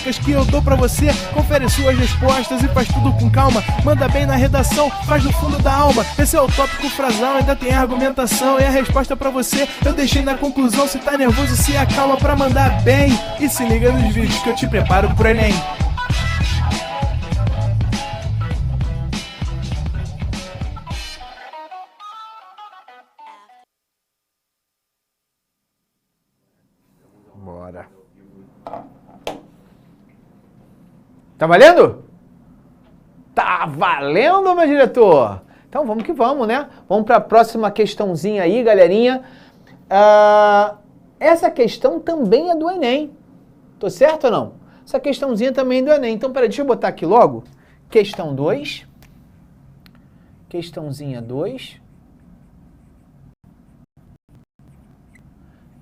dicas que eu dou pra você. Confere suas respostas e faz tudo com calma. Manda bem na redação, faz do fundo da alma. Esse é o tópico frasal, ainda tem argumentação. E a resposta pra você eu deixei na conclusão. Se tá nervoso, se acalma pra mandar bem. E se liga nos vídeos que eu te preparo pro Enem. Bora. Tá valendo? Tá valendo, meu diretor? Então vamos que vamos, né? Vamos para a próxima questãozinha aí, galerinha. Essa questão também é do Enem. Tô certo ou não? Essa questãozinha também é do Enem. Então, peraí, deixa eu botar aqui logo. Questão 2. Questãozinha 2.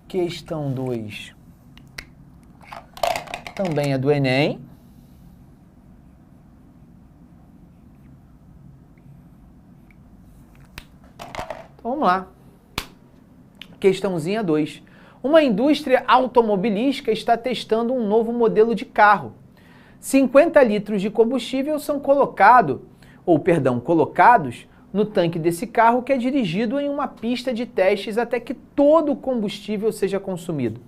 Questão 2. Também é do Enem. Então, vamos lá. Questãozinha 2. Uma indústria automobilística está testando um novo modelo de carro. 50 litros de combustível são colocados no tanque desse carro que é dirigido em uma pista de testes até que todo o combustível seja consumido.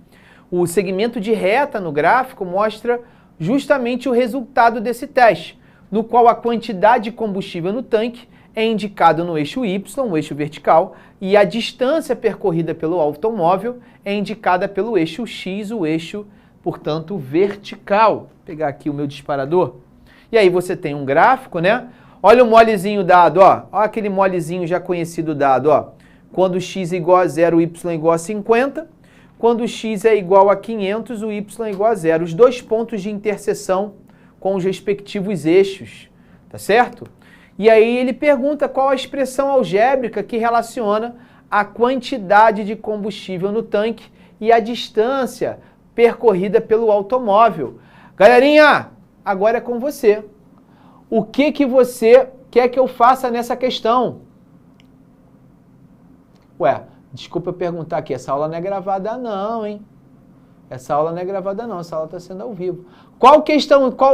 O segmento de reta no gráfico mostra justamente o resultado desse teste, no qual a quantidade de combustível no tanque é indicado no eixo Y, o eixo vertical, e a distância percorrida pelo automóvel é indicada pelo eixo X, o eixo, portanto, vertical. Vou pegar aqui o meu disparador. E aí você tem um gráfico, né? Olha o molezinho dado, ó. Olha aquele molezinho já conhecido dado, ó. Quando x é igual a 0, o y é igual a 50. Quando x é igual a 500, o y é igual a 0. Os dois pontos de interseção com os respectivos eixos, tá certo? E aí ele pergunta qual a expressão algébrica que relaciona a quantidade de combustível no tanque e a distância percorrida pelo automóvel. Galerinha, agora é com você. O que você quer que eu faça nessa questão? Ué, desculpa eu perguntar aqui, essa aula não é gravada não, hein? Essa aula não é gravada não, essa aula está sendo ao vivo.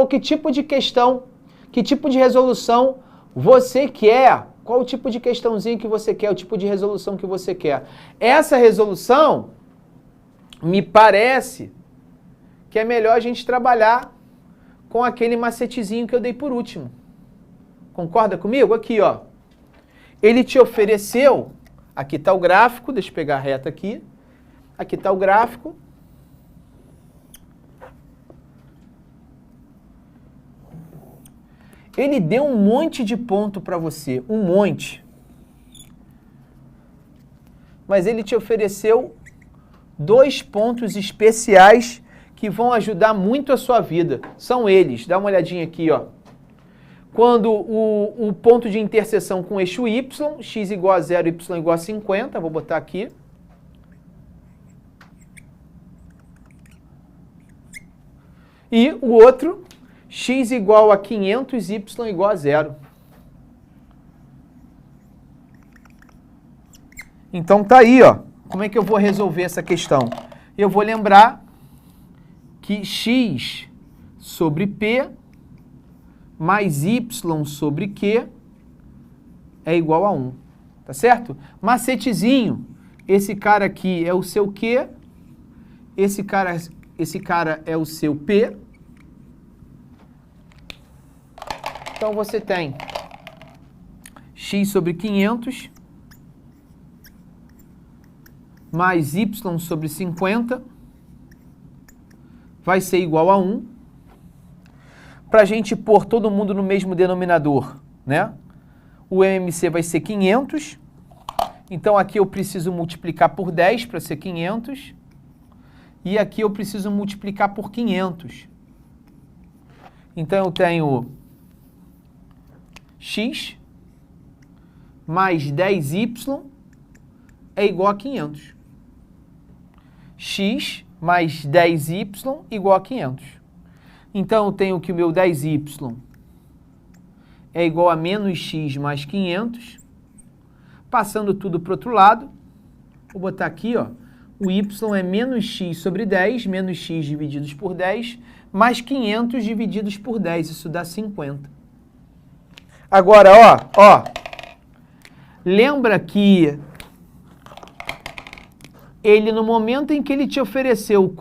Que tipo de questão, que tipo de resolução você quer? Qual o tipo de questãozinha que você quer, o tipo de resolução que você quer? Essa resolução, me parece que é melhor a gente trabalhar com aquele macetezinho que eu dei por último. Concorda comigo? Aqui, ó. Ele te ofereceu, aqui está o gráfico, deixa eu pegar a reta aqui. Aqui está o gráfico. Ele deu um monte de ponto para você, um monte. Mas ele te ofereceu 2 pontos especiais que vão ajudar muito a sua vida. São eles, dá uma olhadinha aqui, ó. Quando o ponto de interseção com o eixo Y, x igual a 0, y igual a 50, vou botar aqui. E o outro, x igual a 500, y igual a 0. Então tá aí, ó. Como é que eu vou resolver essa questão? Eu vou lembrar que x sobre p mais y sobre q é igual a 1. Tá certo? Macetezinho. Esse cara aqui é o seu q, esse cara é o seu p. Então você tem x sobre 500 mais y sobre 50 vai ser igual a 1. Para a gente pôr todo mundo no mesmo denominador, né? O MMC vai ser 500. Então aqui eu preciso multiplicar por 10 para ser 500. E aqui eu preciso multiplicar por 500. Então eu tenho x mais 10y é igual a 500. X mais 10y igual a 500. Então eu tenho que o meu 10y é igual a menos x mais 500. Passando tudo para o outro lado, vou botar aqui, ó, o y é menos x sobre 10, menos x divididos por 10, mais 500 divididos por 10, isso dá 50. Agora, ó, lembra que ele, no momento em que ele te ofereceu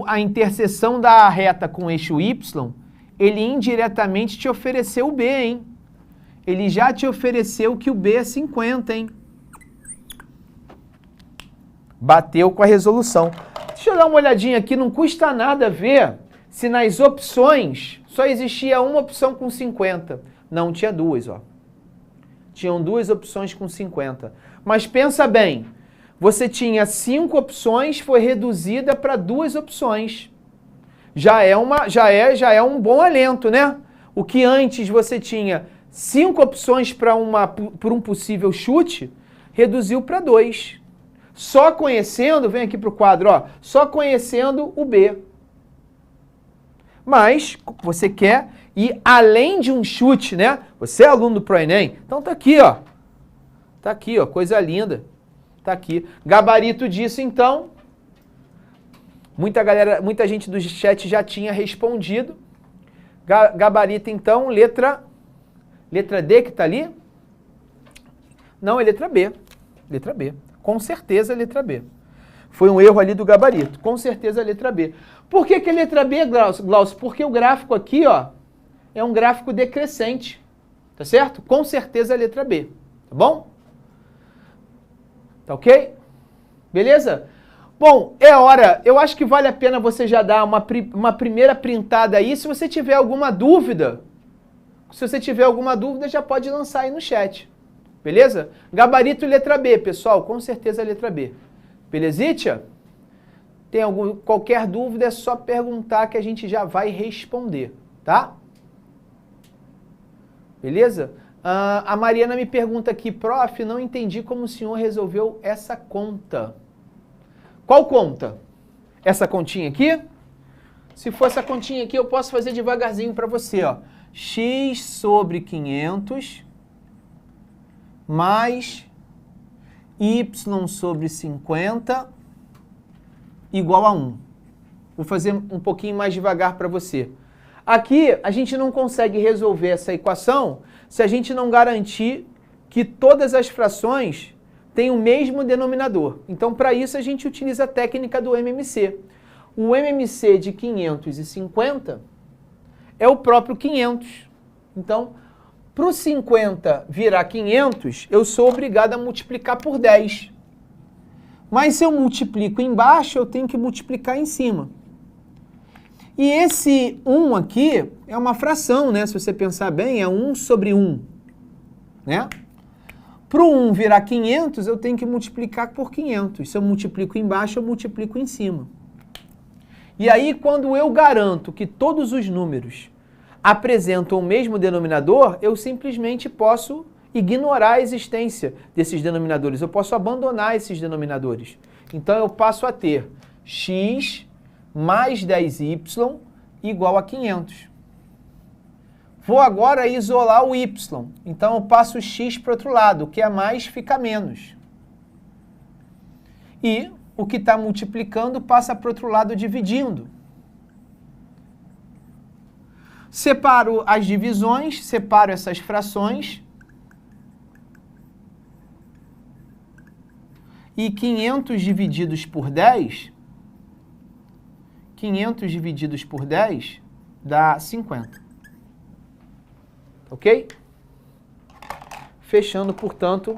a interseção da reta com o eixo y, ele indiretamente te ofereceu o b, hein? Ele já te ofereceu que o b é 50, hein? Bateu com a resolução. Deixa eu dar uma olhadinha aqui, não custa nada ver se nas opções só existia uma opção com 50. Não, tinha duas, ó. Tinham duas opções com 50. Mas pensa bem, você tinha 5 opções, foi reduzida para 2 opções. Já é um bom alento, né? O que antes você tinha 5 opções para um possível chute, reduziu para 2. Só conhecendo, vem aqui para o quadro, ó, só conhecendo o B. Mas você quer ir além de um chute, né? Você é aluno do ProEnem, então tá aqui, ó. Tá aqui, ó, coisa linda. Tá aqui. Gabarito disso, então. Muita gente do chat já tinha respondido. Gabarito, então, letra D que tá ali? Não, é letra B. Letra B. Com certeza, letra B. Foi um erro ali do gabarito. Com certeza, letra B. Por que é letra B, Glaucio? Porque o gráfico aqui, ó, é um gráfico decrescente. Tá certo? Com certeza, letra B. Tá bom? Tá ok? Beleza? Bom, é hora. Eu acho que vale a pena você já dar uma primeira printada aí. Se você tiver alguma dúvida, já pode lançar aí no chat. Beleza? Gabarito letra B, pessoal. Com certeza letra B. Belezitia? Tem qualquer dúvida, é só perguntar que a gente já vai responder, tá? Beleza? A Mariana me pergunta aqui, prof, não entendi como o senhor resolveu essa conta. Qual conta? Essa continha aqui? Se for essa continha aqui, eu posso fazer devagarzinho para você, ó. X sobre 500 mais y sobre 50 igual a 1. Vou fazer um pouquinho mais devagar para você. Aqui, a gente não consegue resolver essa equação se a gente não garantir que todas as frações têm o mesmo denominador. Então, para isso, a gente utiliza a técnica do MMC. O MMC de 550 é o próprio 500. Então, para o 50 virar 500, eu sou obrigado a multiplicar por 10. Mas se eu multiplico embaixo, eu tenho que multiplicar em cima. E esse 1 aqui é uma fração, né? Se você pensar bem, é 1 sobre 1. Né? Para o 1 virar 500, eu tenho que multiplicar por 500. Se eu multiplico embaixo, eu multiplico em cima. E aí, quando eu garanto que todos os números apresentam o mesmo denominador, eu simplesmente posso ignorar a existência desses denominadores. Eu posso abandonar esses denominadores. Então, eu passo a ter x mais 10y igual a 500. Vou agora isolar o y. Então, eu passo o x para o outro lado. O que é mais fica menos. E o que está multiplicando passa para o outro lado dividindo. Separo as divisões, separo essas frações. E 500 divididos por 10, 500 divididos por 10 dá 50. Ok? Fechando, portanto,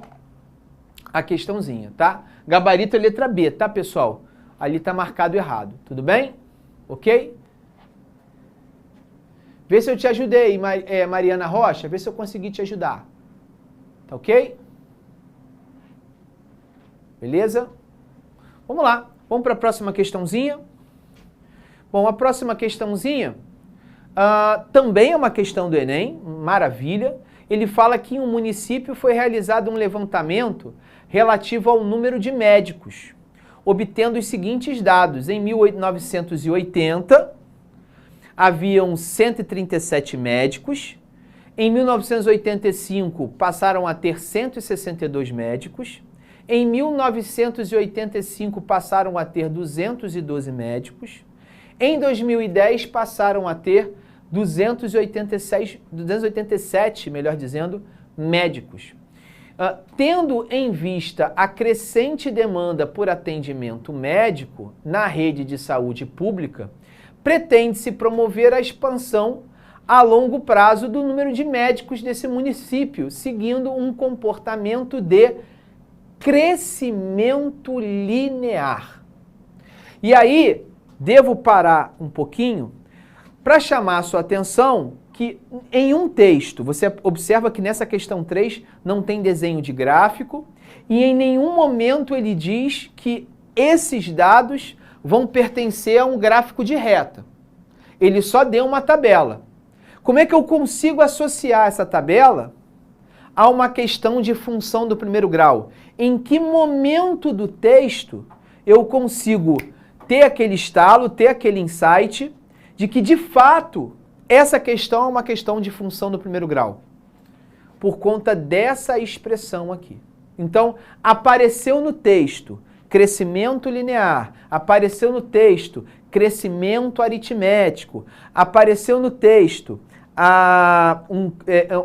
a questãozinha, tá? Gabarito é letra B, tá, pessoal? Ali tá marcado errado, tudo bem? Ok? Vê se eu te ajudei, Mariana Rocha, vê se eu consegui te ajudar. Tá ok? Beleza? Vamos lá, vamos para a próxima questãozinha. Bom, a próxima questãozinha também é uma questão do Enem, maravilha. Ele fala que em um município foi realizado um levantamento relativo ao número de médicos, obtendo os seguintes dados. Em 1980, haviam 137 médicos. Em 1985, passaram a ter 162 médicos. Em 1985, passaram a ter 212 médicos. Em 2010 passaram a ter 287, melhor dizendo, médicos. Tendo em vista a crescente demanda por atendimento médico na rede de saúde pública, pretende-se promover a expansão a longo prazo do número de médicos desse município, seguindo um comportamento de crescimento linear. E aí, devo parar um pouquinho para chamar a sua atenção que em um texto, você observa que nessa questão 3 não tem desenho de gráfico e em nenhum momento ele diz que esses dados vão pertencer a um gráfico de reta. Ele só deu uma tabela. Como é que eu consigo associar essa tabela a uma questão de função do primeiro grau? Em que momento do texto eu consigo ter aquele estalo, ter aquele insight de que, de fato, essa questão é uma questão de função do primeiro grau? Por conta dessa expressão aqui. Então, apareceu no texto crescimento linear, apareceu no texto crescimento aritmético, apareceu no texto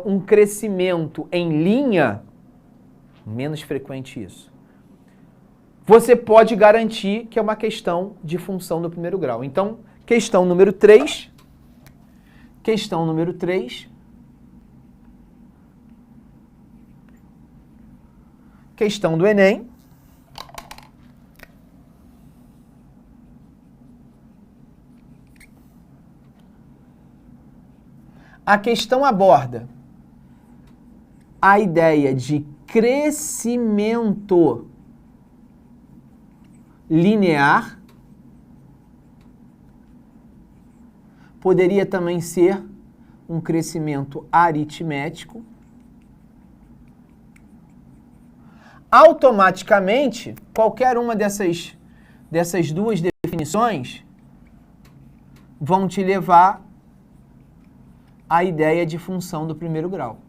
um crescimento em linha, menos frequente isso. Você pode garantir que é uma questão de função do primeiro grau. Então, questão número 3. Questão número 3. Questão do Enem. A questão aborda a ideia de crescimento linear. Poderia também ser um crescimento aritmético. Automaticamente, qualquer uma dessas duas definições vão te levar à ideia de função do primeiro grau.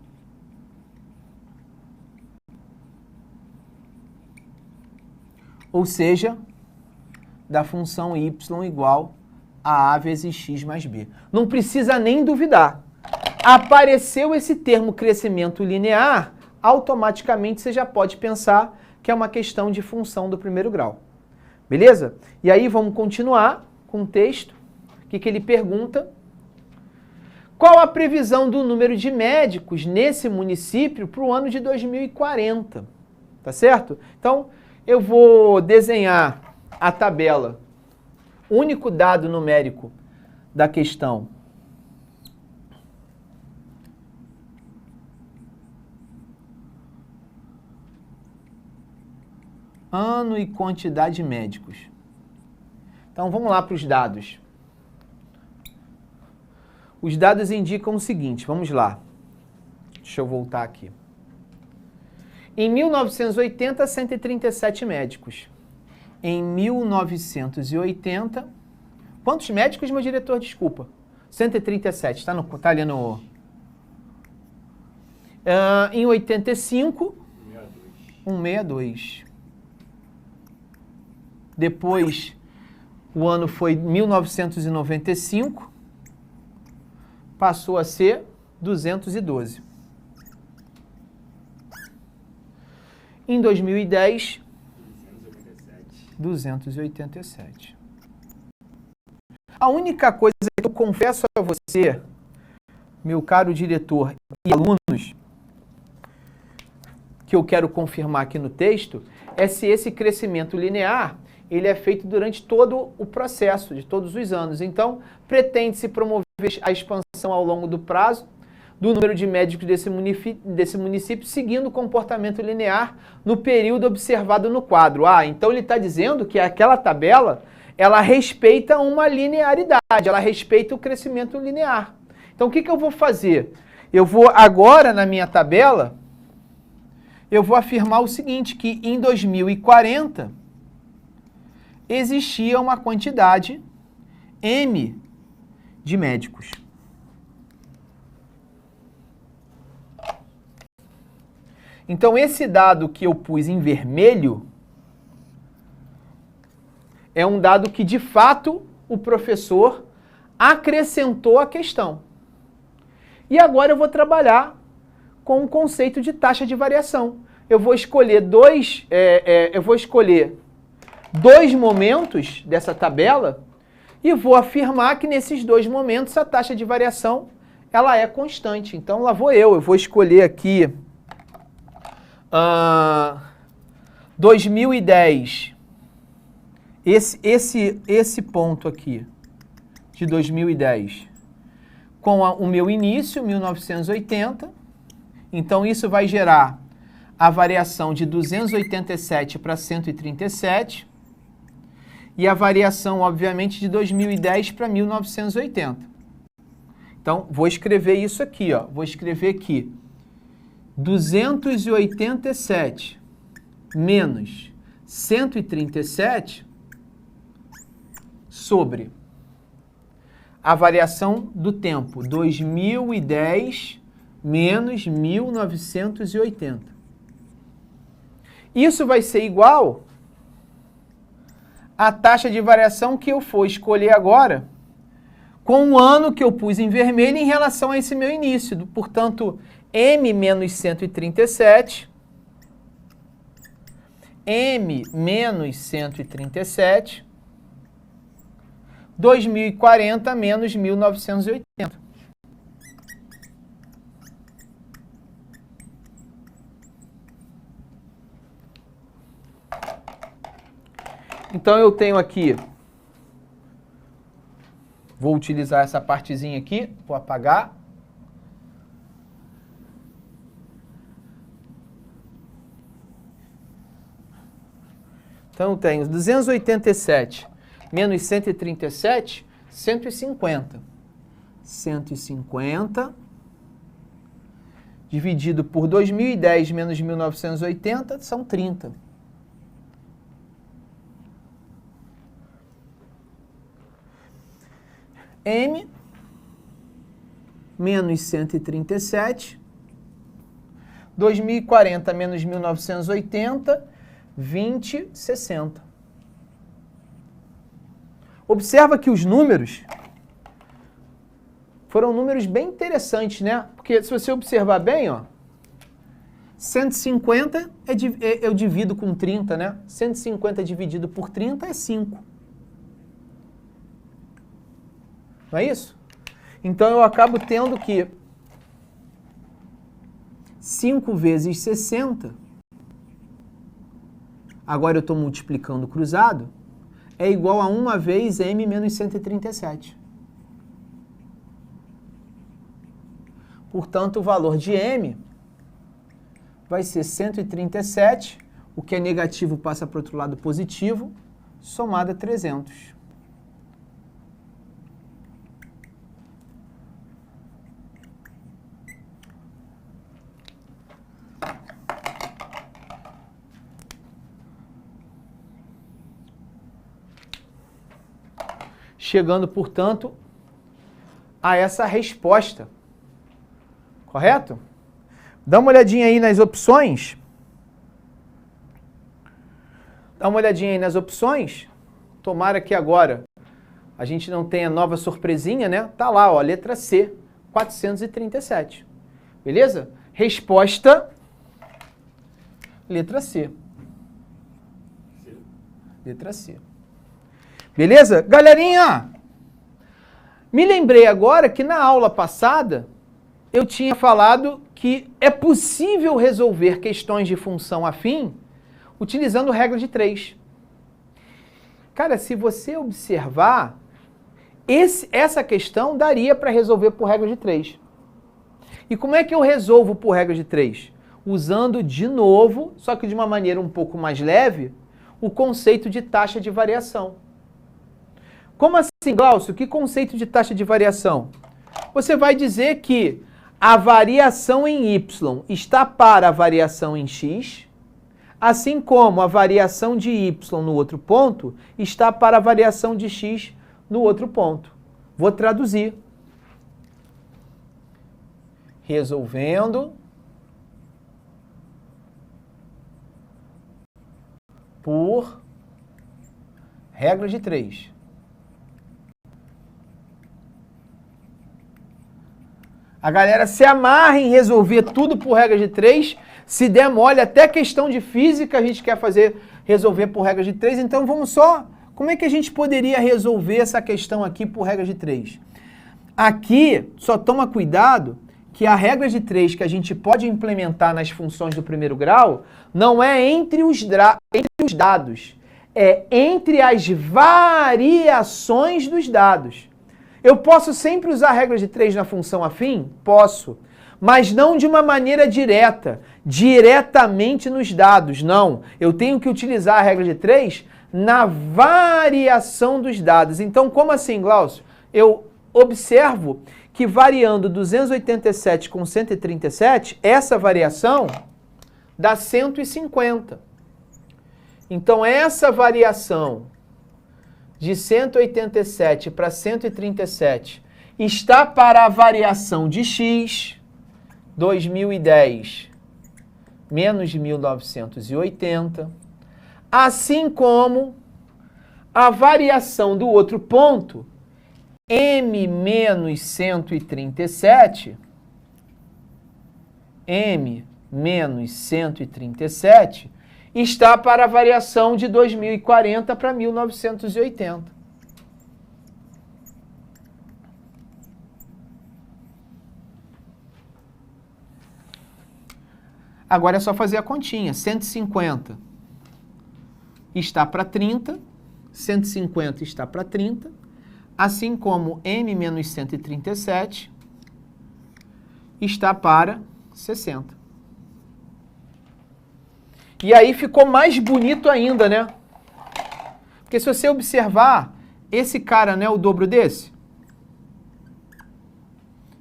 Ou seja, da função y igual a vezes x mais b. Não precisa nem duvidar. Apareceu esse termo crescimento linear, automaticamente você já pode pensar que é uma questão de função do primeiro grau. Beleza? E aí vamos continuar com o texto. O que ele pergunta? Qual a previsão do número de médicos nesse município para o ano de 2040? Tá certo? Então, eu vou desenhar a tabela. O único dado numérico da questão. Ano e quantidade de médicos. Então, vamos lá para os dados. Os dados indicam o seguinte, vamos lá. Deixa eu voltar aqui. Em 1980, 137 médicos. Em 1980... Quantos médicos, meu diretor? Desculpa. 137, tá ali no... em 85... 162. Depois, o ano foi 1995... passou a ser 212. Em 2010, 287. A única coisa que eu confesso a você, meu caro diretor e alunos, que eu quero confirmar aqui no texto, é se esse crescimento linear ele é feito durante todo o processo, de todos os anos. Então, pretende-se promover a expansão ao longo do prazo do número de médicos desse município, seguindo o comportamento linear no período observado no quadro. Então ele está dizendo que aquela tabela, ela respeita uma linearidade, ela respeita o crescimento linear. Então o que eu vou fazer? Eu vou agora, na minha tabela, eu vou afirmar o seguinte, que em 2040 existia uma quantidade M de médicos. Então, esse dado que eu pus em vermelho é um dado que, de fato, o professor acrescentou a questão. E agora eu vou trabalhar com o conceito de taxa de variação. Eu vou escolher dois momentos dessa tabela e vou afirmar que nesses dois momentos a taxa de variação ela é constante. Então lá vou eu vou escolher aqui 2010, esse ponto aqui de 2010, com o meu início, 1980, então isso vai gerar a variação de 287 para 137, e a variação, obviamente, de 2010 para 1980. Então, vou escrever isso aqui, ó. Vou escrever aqui 287 menos 137 sobre a variação do tempo 2010 menos 1980. Isso vai ser igual à taxa de variação que eu for escolher agora com o ano que eu pus em vermelho em relação a esse meu início. Portanto, M menos 137, M menos 137, 2040 menos 1980. Então eu tenho aqui, vou utilizar essa partezinha aqui, vou apagar. Então eu tenho 287 menos 137, 150. 150 dividido por 2010 menos 1980 são 30. M menos 137, 2040 menos 1980, 2060. Observa que os números foram números bem interessantes, né? Porque se você observar bem, ó, 150 eu divido com 30, né? 150 dividido por 30 é 5. Não é isso? Então eu acabo tendo que 5 vezes 60, agora eu estou multiplicando cruzado, é igual a 1 vezes M menos 137. Portanto, o valor de M vai ser 137, o que é negativo passa para o outro lado positivo, somado a 300. Chegando, portanto, a essa resposta. Correto? Dá uma olhadinha aí nas opções. Dá uma olhadinha aí nas opções. Tomara que agora a gente não tenha nova surpresinha, né? Tá lá, ó, letra C, 437. Beleza? Resposta, letra C. Letra C. Beleza? Galerinha, me lembrei agora que na aula passada eu tinha falado que é possível resolver questões de função afim utilizando regra de 3. Cara, se você observar, essa questão daria para resolver por regra de 3. E como é que eu resolvo por regra de 3? Usando de novo, só que de uma maneira um pouco mais leve, o conceito de taxa de variação. Como assim, Glaucio? Que conceito de taxa de variação? Você vai dizer que a variação em y está para a variação em x, assim como a variação de y no outro ponto está para a variação de x no outro ponto. Vou traduzir. Resolvendo por regra de 3. A galera se amarra em resolver tudo por regra de 3. Se der mole, até questão de física a gente quer resolver por regra de 3. Então vamos só... Como é que a gente poderia resolver essa questão aqui por regra de 3? Aqui, só toma cuidado que a regra de 3 que a gente pode implementar nas funções do primeiro grau não é entre os dados, é entre as variações dos dados. Eu posso sempre usar a regra de 3 na função afim? Posso. Mas não de uma maneira direta, diretamente nos dados, não. Eu tenho que utilizar a regra de 3 na variação dos dados. Então, como assim, Glaucio? Eu observo que variando 287 com 137, essa variação dá 150. Então, essa variação de 187 para 137 está para a variação de x, 2010 menos 1980, assim como a variação do outro ponto, m menos 137, m menos 137, está para a variação de 2040 para 1980. Agora é só fazer a continha. 150 está para 30, 150 está para 30, assim como m menos 137 está para 60. E aí ficou mais bonito ainda, né? Porque se você observar, esse cara não é o dobro desse?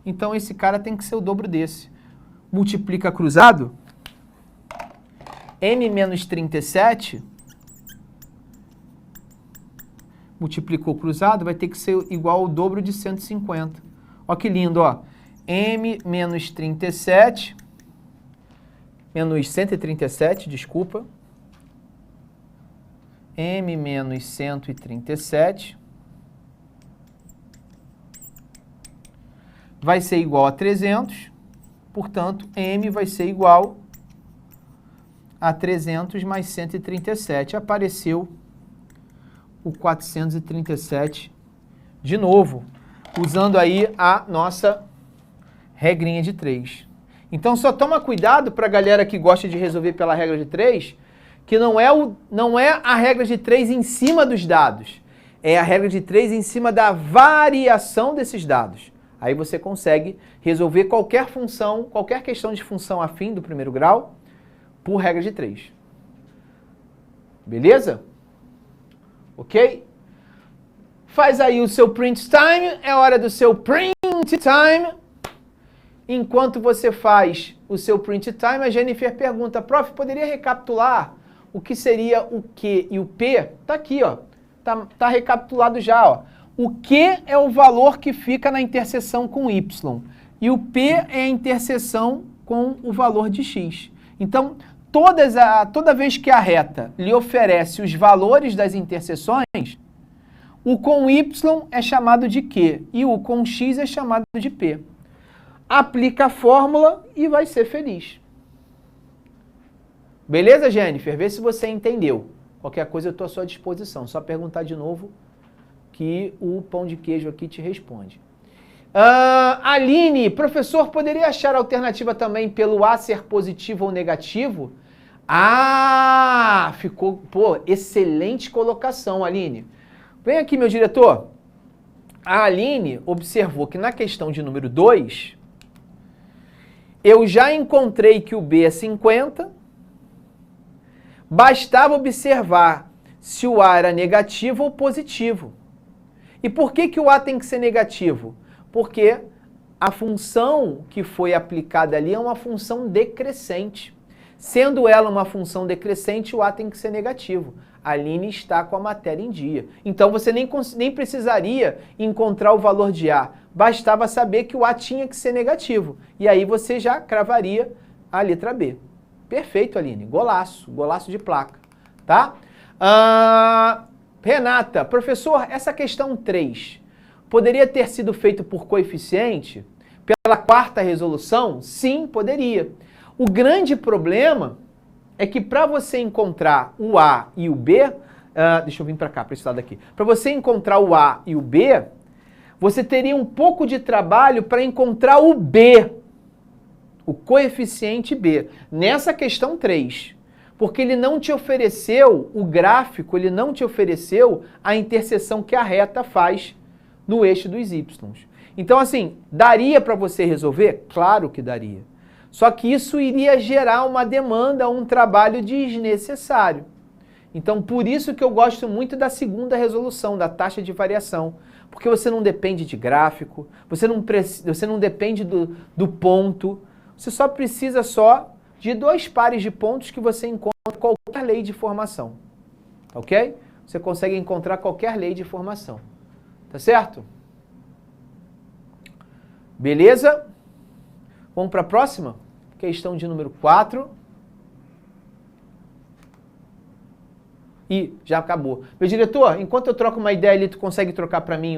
Então esse cara tem que ser o dobro desse. Multiplica cruzado. M menos 37, multiplicou cruzado, vai ter que ser igual ao dobro de 150. Ó que lindo, ó. M menos 37... menos 137, desculpa. M menos 137 vai ser igual a 300, portanto, M vai ser igual a 300 mais 137. Apareceu o 437 de novo, usando aí a nossa regrinha de 3. Então, só toma cuidado para a galera que gosta de resolver pela regra de 3, que não é a regra de 3 em cima dos dados, é a regra de 3 em cima da variação desses dados. Aí você consegue resolver qualquer função, qualquer questão de função afim do primeiro grau, por regra de 3. Beleza? Ok? Faz aí o seu print time, é hora do seu print time. Enquanto você faz o seu print time, a Jennifer pergunta, prof, poderia recapitular o que seria o Q e o P? Tá aqui, ó. Tá recapitulado já, ó. O Q é o valor que fica na interseção com Y. E o P é a interseção com o valor de X. Então, toda vez que a reta lhe oferece os valores das interseções, o com Y é chamado de Q e o com X é chamado de P. Aplica a fórmula e vai ser feliz. Beleza, Jennifer? Vê se você entendeu. Qualquer coisa eu estou à sua disposição. Só perguntar de novo que o pão de queijo aqui te responde. Aline, professor, poderia achar a alternativa também pelo A ser positivo ou negativo? Ah, ficou, pô, excelente colocação, Aline. Vem aqui, meu diretor. A Aline observou que na questão de número 2, eu já encontrei que o B é 50, bastava observar se o A era negativo ou positivo. E por que o A tem que ser negativo? Porque a função que foi aplicada ali é uma função decrescente. Sendo ela uma função decrescente, o A tem que ser negativo. A Aline está com a matéria em dia. Então você nem precisaria encontrar o valor de A. Bastava saber que o A tinha que ser negativo. E aí você já cravaria a letra B. Perfeito, Aline. Golaço. Golaço de placa. Tá? Renata, professor, essa questão 3 poderia ter sido feito por coeficiente? Pela aquela quarta resolução? Sim, poderia. O grande problema é que para você encontrar o A e o B, deixa eu vir para cá, para esse lado aqui. Para você encontrar o A e o B, você teria um pouco de trabalho para encontrar o B, o coeficiente B, nessa questão 3. Porque ele não te ofereceu, o gráfico, ele não te ofereceu a interseção que a reta faz no eixo dos y. Então, assim, daria para você resolver? Claro que daria. Só que isso iria gerar uma demanda, um trabalho desnecessário. Então, por isso que eu gosto muito da segunda resolução, da taxa de variação. Porque você não depende de gráfico, você não depende do ponto, você só precisa de 2 pares de pontos que você encontra em qualquer lei de formação. Ok? Você consegue encontrar qualquer lei de formação. Tá certo? Beleza? Vamos para a próxima? Questão de número 4. Ih, já acabou. Meu diretor, enquanto eu troco uma ideia ali, tu consegue trocar para mim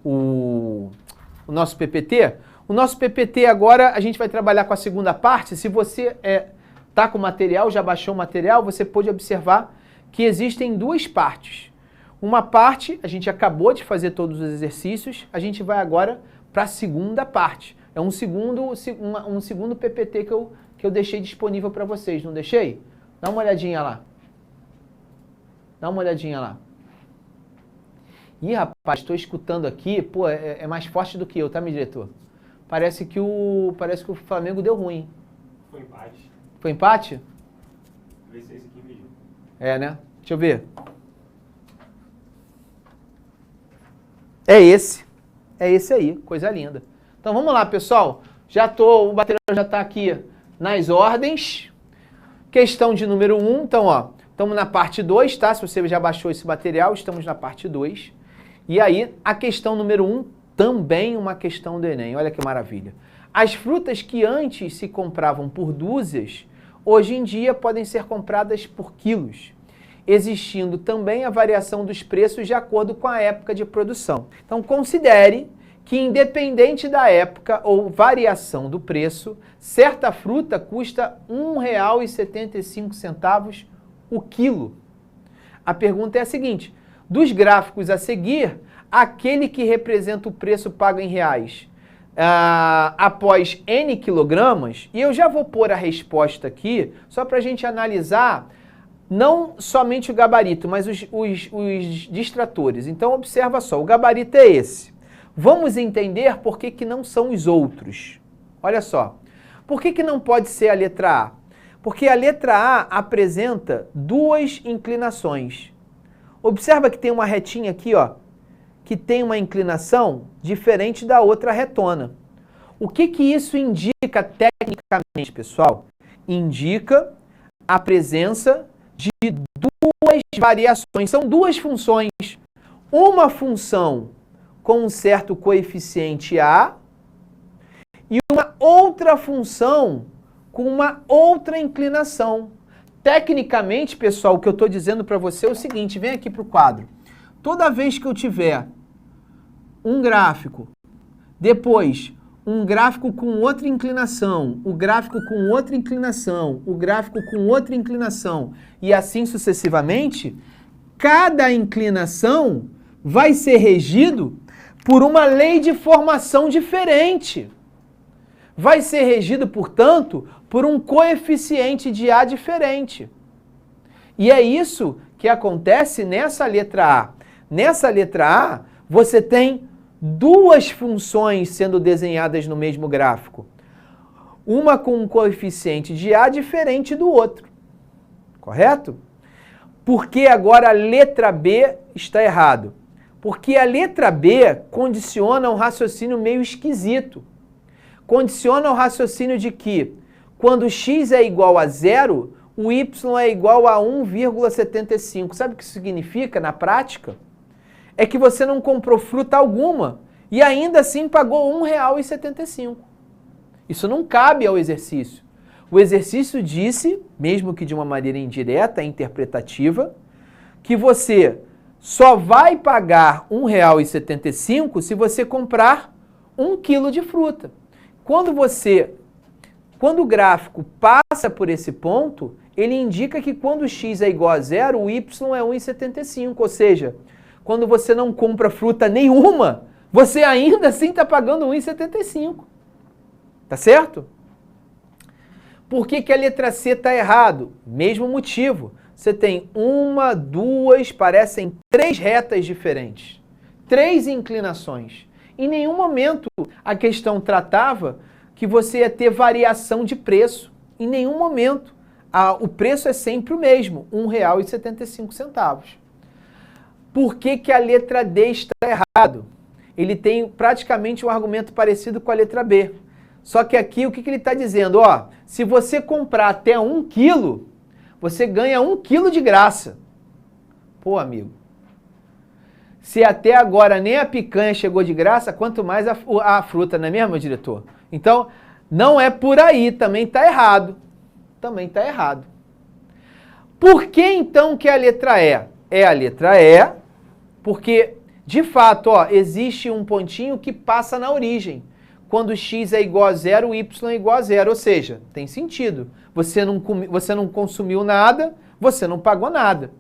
o nosso PPT? O nosso PPT agora, a gente vai trabalhar com a segunda parte. Se você tá com o material, já baixou o material, você pode observar que existem 2 partes. Uma parte, a gente acabou de fazer todos os exercícios, a gente vai agora para a segunda parte. É um segundo PPT que eu deixei disponível para vocês, não deixei? Dá uma olhadinha lá. Dá uma olhadinha lá. Ih, rapaz, estou escutando aqui, pô, é mais forte do que eu, tá, meu diretor? Parece que o Flamengo deu ruim. Foi empate. Foi empate? Vê se é esse aqui mesmo. É, né? Deixa eu ver. É esse aí, coisa linda. Então vamos lá, pessoal. O bateria já está aqui nas ordens. Questão de número 1, então, ó, estamos na parte 2, tá? Se você já baixou esse material, estamos na parte 2. E aí, a questão número 1, também uma questão do Enem. Olha que maravilha. As frutas que antes se compravam por dúzias, hoje em dia podem ser compradas por quilos, existindo também a variação dos preços de acordo com a época de produção. Então, considere que, independente da época ou variação do preço, certa fruta custa R$ 1,75 o quilo. A pergunta é a seguinte: dos gráficos a seguir, aquele que representa o preço pago em reais após N quilogramas, e eu já vou pôr a resposta aqui, só para a gente analisar não somente o gabarito, mas os distratores. Então, observa só, o gabarito é esse. Vamos entender por que não são os outros. Olha só, por que não pode ser a letra A? Porque a letra A apresenta 2 inclinações. Observa que tem uma retinha aqui, ó, que tem uma inclinação diferente da outra retona. O que isso indica tecnicamente, pessoal? Indica a presença de 2 variações. São 2 funções. Uma função com um certo coeficiente A e uma outra função com uma outra inclinação. Tecnicamente, pessoal, o que eu estou dizendo para você é o seguinte, vem aqui para o quadro. Toda vez que eu tiver um gráfico, depois um gráfico com outra inclinação, o gráfico com outra inclinação, o gráfico com outra inclinação e assim sucessivamente, cada inclinação vai ser regido por uma lei de formação diferente. Vai ser regido, portanto, por um coeficiente de A diferente. E é isso que acontece nessa letra A. Nessa letra A, você tem 2 funções sendo desenhadas no mesmo gráfico. Uma com um coeficiente de A diferente do outro. Correto? Por que agora a letra B está errado? Porque a letra B condiciona um raciocínio meio esquisito. Condiciona o raciocínio de que, quando x é igual a 0, o y é igual a 1,75. Sabe o que isso significa na prática? É que você não comprou fruta alguma e ainda assim pagou R$ 1,75. Isso não cabe ao exercício. O exercício disse, mesmo que de uma maneira indireta, interpretativa, que você só vai pagar R$ 1,75 se você comprar 1 quilo de fruta. Quando o gráfico passa por esse ponto, ele indica que quando x é igual a zero, o y é 1,75. Ou seja, quando você não compra fruta nenhuma, você ainda assim está pagando 1,75. Tá certo? Por que a letra C está errado? Mesmo motivo. Você tem uma, duas, parecem 3 retas diferentes. 3 inclinações. Em nenhum momento a questão tratava que você ia ter variação de preço. Em nenhum momento. O preço é sempre o mesmo, R$ 1,75. Por que a letra D está errado? Ele tem praticamente um argumento parecido com a letra B. Só que aqui o que ele está dizendo? Ó, se você comprar até 1 quilo, você ganha 1 quilo de graça. Pô, amigo. Se até agora nem a picanha chegou de graça, quanto mais a fruta, não é mesmo, meu diretor? Então, não é por aí, também está errado. Também está errado. Por que então que a letra E? É a letra E, porque, de fato, ó, existe um pontinho que passa na origem. Quando x é igual a zero, o y é igual a zero. Ou seja, tem sentido. Você não consumiu nada, você não pagou nada.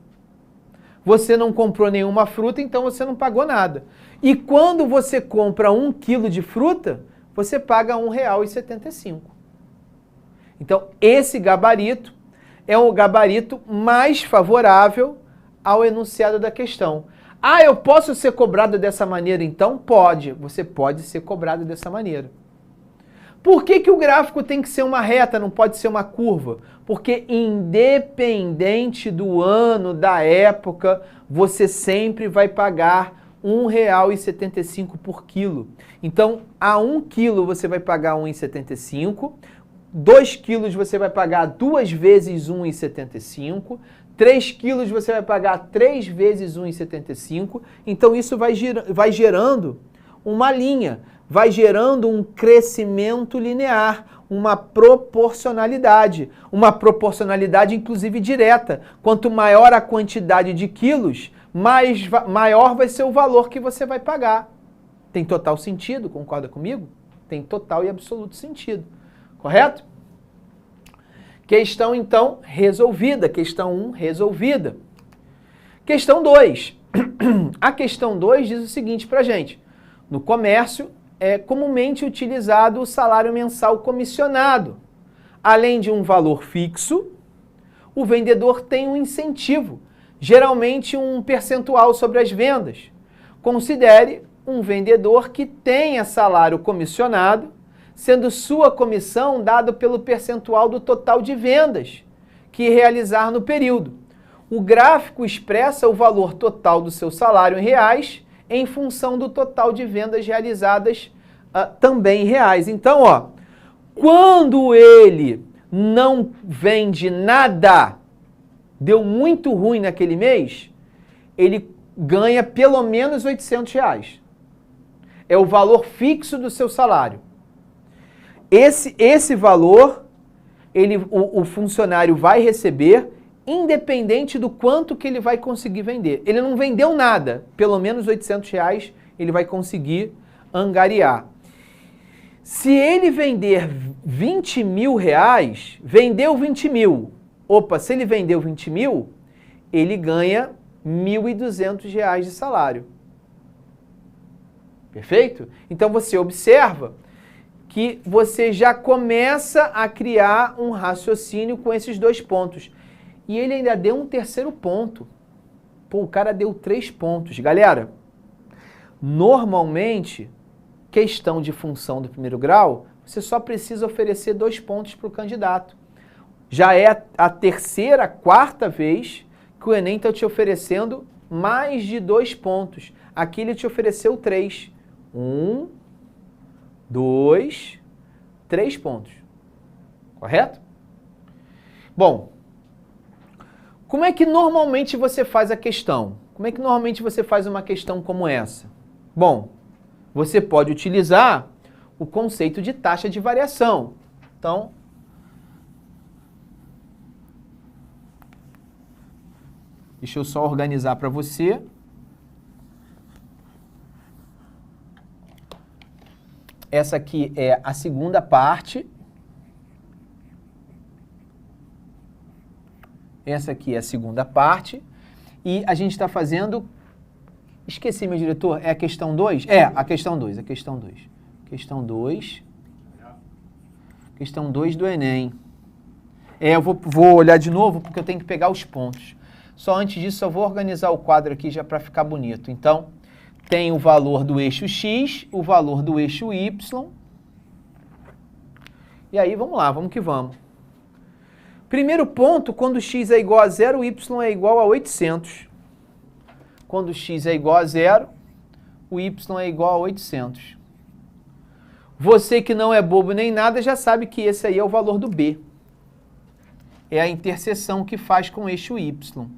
Você não comprou nenhuma fruta, então você não pagou nada. E quando você compra 1 quilo de fruta, você paga R$ 1,75. Então, esse gabarito é o gabarito mais favorável ao enunciado da questão. Ah, eu posso ser cobrado dessa maneira então? Pode, você pode ser cobrado dessa maneira. Por que o gráfico tem que ser uma reta, não pode ser uma curva? Porque independente do ano, da época, você sempre vai pagar R$ 1,75 por quilo. Então, a 1 quilo você vai pagar R$ 1,75, 2 quilos você vai pagar 2 vezes R$ 1,75, 3 quilos você vai pagar 3 vezes R$ 1,75, então isso vai gerando uma linha, vai gerando um crescimento linear, uma proporcionalidade inclusive direta. Quanto maior a quantidade de quilos, maior vai ser o valor que você vai pagar. Tem total sentido, concorda comigo? Tem total e absoluto sentido. Correto? Questão, então, resolvida. Questão 1, resolvida. Questão 2. A questão 2 diz o seguinte pra gente. No comércio, é comumente utilizado o salário mensal comissionado. Além de um valor fixo, o vendedor tem um incentivo, geralmente um percentual sobre as vendas. Considere um vendedor que tenha salário comissionado, sendo sua comissão dada pelo percentual do total de vendas que realizar no período. O gráfico expressa o valor total do seu salário em reais em função do total de vendas realizadas também em reais. Então, ó, quando ele não vende nada, deu muito ruim naquele mês, ele ganha pelo menos R$800. É o valor fixo do seu salário. Esse valor, o funcionário vai receber independente do quanto que ele vai conseguir vender. Ele não vendeu nada, pelo menos R$800 ele vai conseguir angariar. Se ele vender 20 mil reais, vendeu 20 mil. Opa, se ele vendeu 20 mil, ele ganha R$1.200 de salário. Perfeito? Então você observa que você já começa a criar um raciocínio com esses 2 pontos. E ele ainda deu um terceiro ponto. Pô, o cara deu 3 pontos. Galera, normalmente, questão de função do primeiro grau, você só precisa oferecer 2 pontos para o candidato. Já é a terceira, quarta vez que o Enem está te oferecendo mais de 2 pontos. Aqui ele te ofereceu 3. 1, 2, 3 pontos. Correto? Bom, como é que normalmente você faz a questão? Como é que normalmente você faz uma questão como essa? Bom, você pode utilizar o conceito de taxa de variação. Então, deixa eu só organizar para você. Essa aqui é a segunda parte. Essa aqui é a segunda parte. E a gente está fazendo... Esqueci, meu diretor, é a questão 2? É, a questão 2, a questão 2. Questão 2. Questão 2 do Enem. Eu vou olhar de novo porque eu tenho que pegar os pontos. Só antes disso, eu vou organizar o quadro aqui já para ficar bonito. Então, tem o valor do eixo X, o valor do eixo Y. E aí, vamos lá, vamos que vamos. Primeiro ponto, quando x é igual a 0, o y é igual a 800. Quando x é igual a 0, o y é igual a 800. Você que não é bobo nem nada já sabe que esse aí é o valor do b. É a interseção que faz com o eixo y.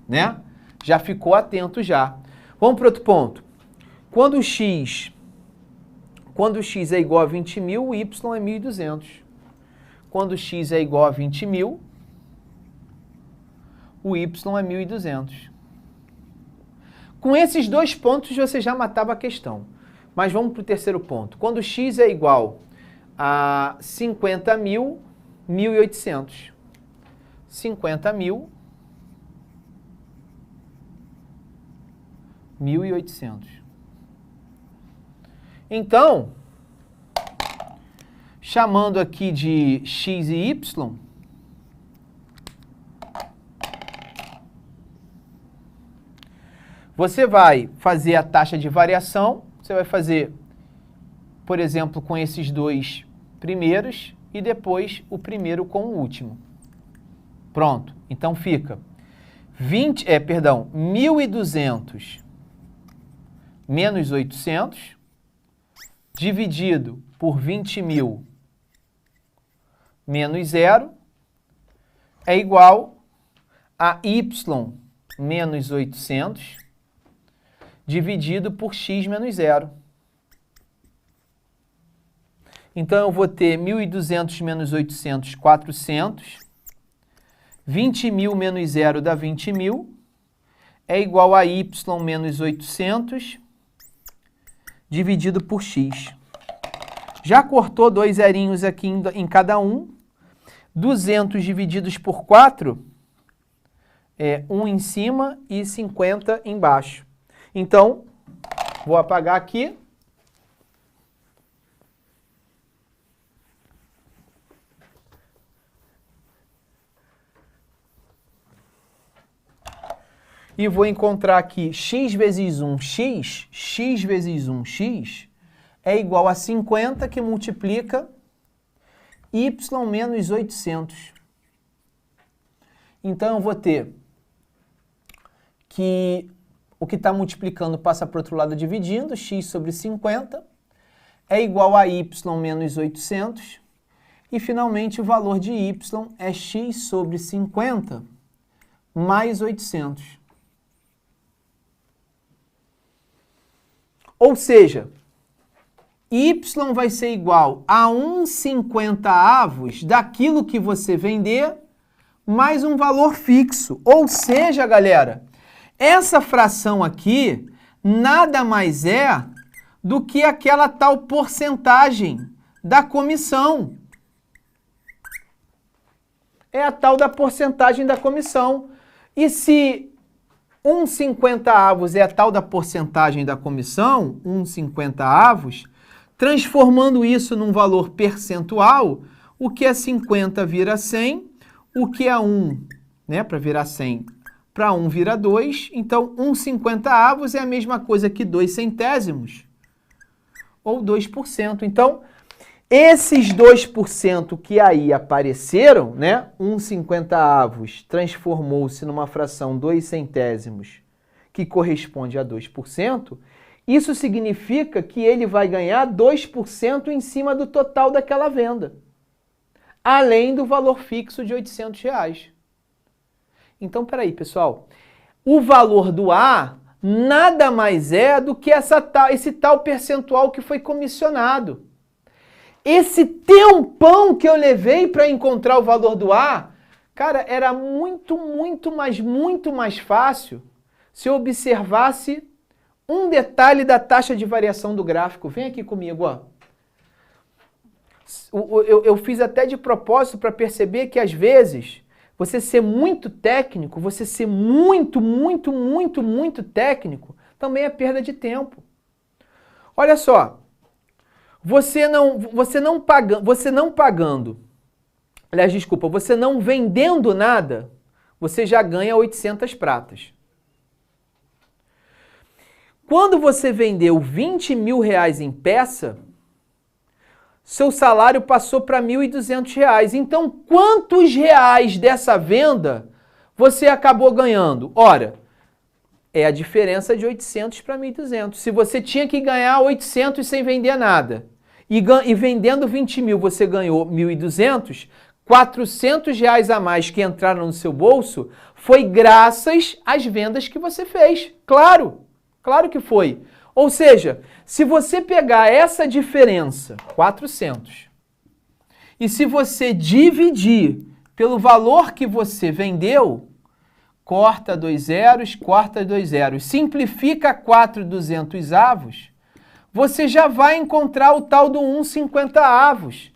Né? Já ficou atento já. Vamos para outro ponto. Quando x é igual a 20.000, o y é 1.200. Quando x é igual a 20.000, o y é 1.200. Com esses dois pontos você já matava a questão. Mas vamos para o terceiro ponto. Quando x é igual a 50.000, 1.800. 50.000, 1.800. Então, chamando aqui de x e y, você vai fazer a taxa de variação, você vai fazer, por exemplo, com esses dois primeiros e depois o primeiro com o último. Pronto. Então fica 1.200 menos 800 dividido por 20.000 menos 0 é igual a y menos 800 dividido por x menos 0. Então, eu vou ter 1.200 menos 800, 400. 20.000 menos 0 dá 20.000. É igual a y menos 800 dividido por x. Já cortou dois zerinhos aqui em cada um. 200 divididos por 4 é 1 em cima e 50 embaixo. Então, vou apagar aqui. E vou encontrar aqui x vezes 1x, x vezes 1x, é igual a 50 que multiplica y menos 800. Então, eu vou ter que o que está multiplicando passa para o outro lado dividindo, x sobre 50 é igual a y menos 800. E, finalmente, o valor de y é x sobre 50 mais 800. Ou seja, y vai ser igual a 1/50 daquilo que você vender, mais um valor fixo. Ou seja, galera, essa fração aqui nada mais é do que aquela tal porcentagem da comissão. É a tal da porcentagem da comissão. E se 1/50 é a tal da porcentagem da comissão, 1/50, transformando isso num valor percentual, o que é 50 vira 100, o que é 1, né, para virar 100, para 1 vira 2, então 1/50 é a mesma coisa que 2 centésimos, ou 2%. Então, esses 2% que aí apareceram, né, 1/50 transformou-se numa fração 2 centésimos, que corresponde a 2%, isso significa que ele vai ganhar 2% em cima do total daquela venda, além do valor fixo de R$800. Então, peraí, pessoal, o valor do A nada mais é do que esse tal percentual que foi comissionado. Esse tempão que eu levei para encontrar o valor do A, cara, era muito mais fácil se eu observasse Um detalhe da taxa de variação do gráfico. Vem aqui comigo, ó. Eu fiz até de propósito para perceber que às vezes você ser muito técnico, você ser muito técnico, também é perda de tempo. Olha só, você não vendendo nada, você já ganha 800 pratas. Quando você vendeu 20 mil reais em peça, seu salário passou para 1.200 reais. Então, quantos reais dessa venda você acabou ganhando? Ora, é a diferença de 800 para 1.200. Se você tinha que ganhar 800 sem vender nada, e vendendo 20 mil você ganhou 1.200, 400 reais a mais que entraram no seu bolso foi graças às vendas que você fez. Claro, claro que foi. Ou seja, se você pegar essa diferença, 400, e se você dividir pelo valor que você vendeu, corta 2 zeros, simplifica 4/200 avos, você já vai encontrar o tal do 1,50 avos.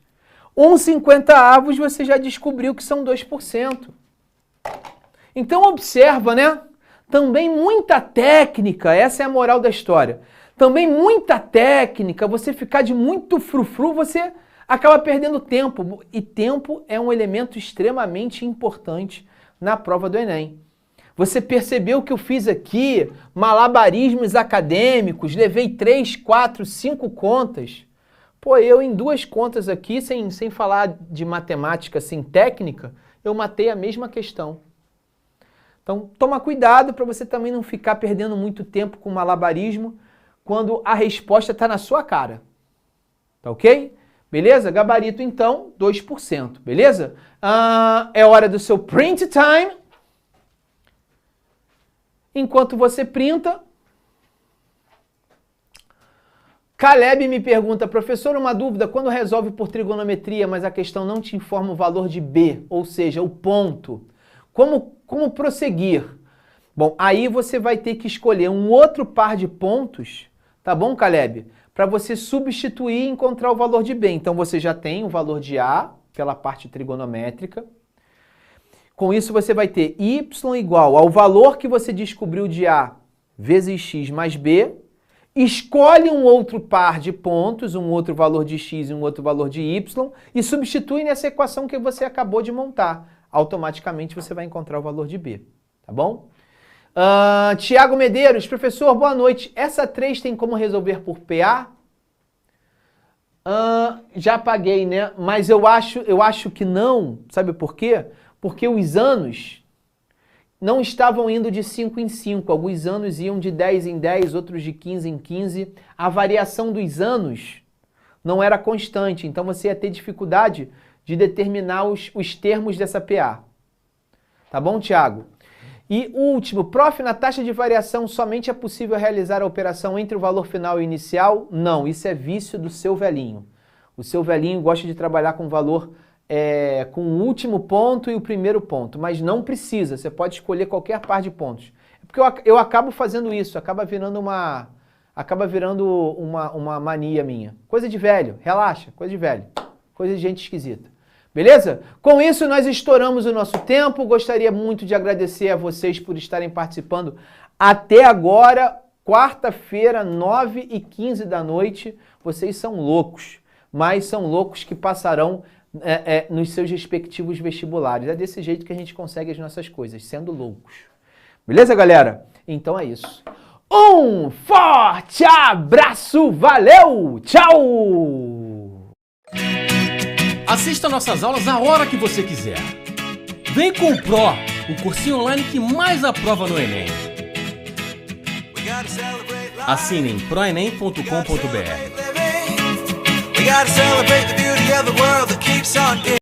1,50 avos você já descobriu que são 2%. Então observa, né? Também muita técnica, essa é a moral da história. Também muita técnica, você ficar de muito frufru, você acaba perdendo tempo. E tempo é um elemento extremamente importante na prova do Enem. Você percebeu que eu fiz aqui malabarismos acadêmicos, levei 3, 4, 5 contas. Pô, eu em 2 contas aqui, sem falar de matemática assim, técnica, eu matei a mesma questão. Então, toma cuidado para você também não ficar perdendo muito tempo com malabarismo quando a resposta está na sua cara. Tá ok? Beleza? Gabarito, então, 2%. Beleza? É hora do seu print time. Enquanto você printa, Caleb me pergunta, professor, uma dúvida, quando resolve por trigonometria, mas a questão não te informa o valor de B, ou seja, o ponto, como prosseguir? Bom, aí você vai ter que escolher um outro par de pontos, tá bom, Caleb? Para você substituir e encontrar o valor de B. Então você já tem o valor de A, pela parte trigonométrica. Com isso você vai ter y igual ao valor que você descobriu de A vezes x mais B. Escolhe um outro par de pontos, um outro valor de x e um outro valor de y, e substitui nessa equação que você acabou de montar. Automaticamente você vai encontrar o valor de B, tá bom? Tiago Medeiros, professor, boa noite. Essa 3 tem como resolver por PA? Já paguei, né? Mas eu acho que não. Sabe por quê? Porque os anos não estavam indo de 5 em 5. Alguns anos iam de 10 em 10, outros de 15 em 15. A variação dos anos não era constante, então você ia ter dificuldade de determinar os termos dessa PA. Tá bom, Tiago? E último, prof, na taxa de variação somente é possível realizar a operação entre o valor final e inicial? Não, isso é vício do seu velhinho. O seu velhinho gosta de trabalhar com valor com o último ponto e o primeiro ponto, mas não precisa, você pode escolher qualquer par de pontos. É porque eu acabo fazendo isso, acaba virando uma mania minha. Coisa de velho, relaxa, coisa de velho, coisa de gente esquisita. Beleza? Com isso, nós estouramos o nosso tempo. Gostaria muito de agradecer a vocês por estarem participando até agora, quarta-feira, 9h15 da noite. Vocês são loucos, mas são loucos que passarão nos seus respectivos vestibulares. É desse jeito que a gente consegue as nossas coisas, sendo loucos. Beleza, galera? Então é isso. Um forte abraço, valeu, tchau! Assista nossas aulas a hora que você quiser. Vem com o Pro, o cursinho online que mais aprova no Enem. Assine em proenem.com.br. We gotta celebrate the beauty of the world that keeps on giving.